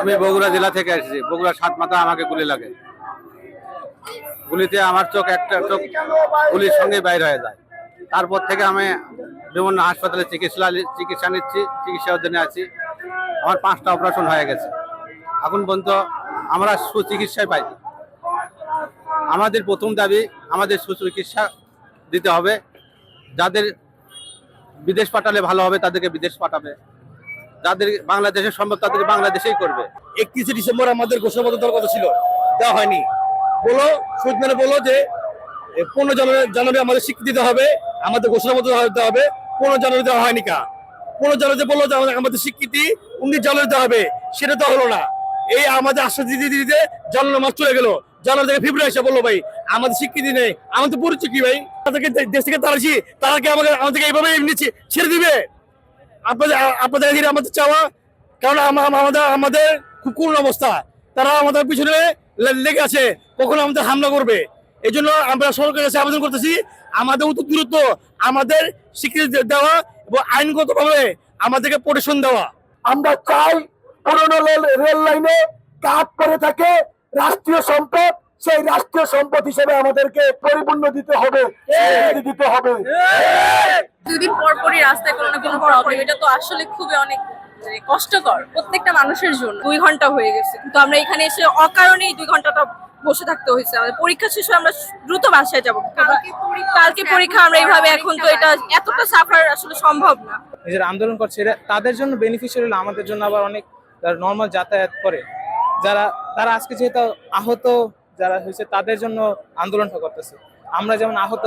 আমি বগুড়া জেলা থেকে এসেছি। বগুড়া সাতমাথা আমাকে গুলি লাগে। গুলিতে আমার একটা চোখ গুলির সঙ্গে বাইর হয়ে যায়। তারপর থেকে আমি বিভিন্ন হাসপাতালে চিকিৎসা নিচ্ছি, চিকিৎসার জন্য আছি। আমার 5টা অপারেশন হয়ে গেছে। এখন পর্যন্ত আমরা সুচিকিৎসায় পাইনি। আমাদের প্রথম দাবি, আমাদের সুচিকিৎসা দিতে হবে। যাদের বিদেশ পাঠালে ভালো হবে তাদেরকে বিদেশ পাঠাবে, যাদের বাংলাদেশের সম্ভব তাদেরকে বাংলাদেশেই করবে। 31 ডিসেম্বর আমাদের ঘোষণাপত্র দেওয়ার কথা ছিল, দেওয়া হয়নি। বলো শহীদ মিনারে বলো যে 15 জানুয়ারি আমাদের স্বীকৃতি দিতে হবে, আমাদের ঘোষণাপত্র দিতে হবে। 15 জানুয়ারি দেওয়া হয়নি। 15 জানুয়ারি বললো যে আমাদের স্বীকৃতি 19 জানুয়ারি দেওয়া হবে, সেটা তো হলো না। এই আমাদের আশ্বাস দিতে দিতে জানুয়ারি মাস চলে গেল। জানুয়ারি থেকে ফেব্রুয়ারি এসে বললো ভাই আমাদের স্বীকৃতি নেই। আমাদের পরিচয় কি ভাই? তাদেরকে দেশ থেকে তাড়াচ্ছি, তারা কি আমাদেরকে এইভাবে নিচ্ছে ছেড়ে দিবে? আপনাদের আমাদের চাওয়া, কারণ আমাদের খুব করুণ অবস্থা। তারা আমাদের পিছনে লেগে আছে, কখনো আমাদের হামলা করবে। এই জন্য আমরা সরকারের কাছে আবেদন করতেছি, আমাদের অতি দ্রুত আমাদের স্বীকৃতি দেওয়া এবং আইনগতভাবে আমাদেরকে প্রোটেকশন দেওয়া। আমরা চাই পুরনো রেল লাইনে কাজ করে থাকে রাষ্ট্রীয় সম্পদ, সেই রাষ্ট্রীয় সম্পদ হিসেবে আমাদেরকে পরিপূর্ণ দিতে হবে। দুদিন পর পরই রাস্তায় কোনো না কোনো প্রবলেম, এটা তো আসলে খুবই অনেক কষ্টকর প্রত্যেকটা মানুষের জন্য। 2 ঘন্টা হয়ে গেছে, কিন্তু আমরা এখানে এসে অকারণেই 2 ঘন্টাটা বসে থাকতে হয়েছে। আমাদের পরীক্ষা শেষ হয়ে আমরা দ্রুত বাসায় যাবো। কালকে পরীক্ষা, আমরা এইভাবে এখন তো এটা এতটা সাফার আসলে সম্ভব না। নিজের আন্দোলন করছে, এটা তাদের জন্য বেনিফিশিয়াল, আমাদের জন্য আবার অনেক নর্মাল যাতায়াত করে তারা আজকে যেহেতু আহত যারা হয়েছে তাদের জন্য আন্দোলনটা করতেছে। আমরা যেমন আহত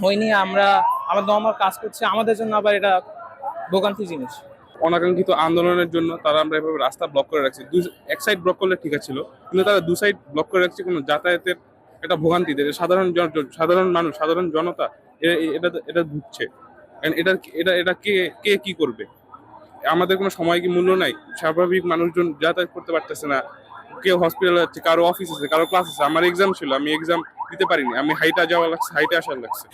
হইনি, আমরা আমার নর্মাল কাজ করছি, আমাদের জন্য আবার এটা ভোগান্তি জিনিস। অনাকাঙ্ক্ষিত আন্দোলনের জন্য তারা আমরা এভাবে রাস্তা ব্লক করে রাখছি। এক সাইড ব্লক করলে ঠিক ছিল, কিন্তু তারা 2 সাইড ব্লক করে রাখছে কোনো যাতায়াতের একটা ভোগান্তি দেয়। সাধারণ মানুষ, সাধারণ জনতা এটা ভুগছে। এটা কে কি করবে? আমাদের কোনো সময় কি মূল্য নাই? স্বাভাবিক মানুষজন যাতায়াত করতে পারতেছে না, কেউ হসপিটালে যাচ্ছে, কারো অফিস আছে, কারো ক্লাস আছে। আমার এক্সাম ছিল, আমি এক্সাম দিতে পারিনি, আমি হাইটে যাওয়া লাগছে, হাইটে আসা লাগছে।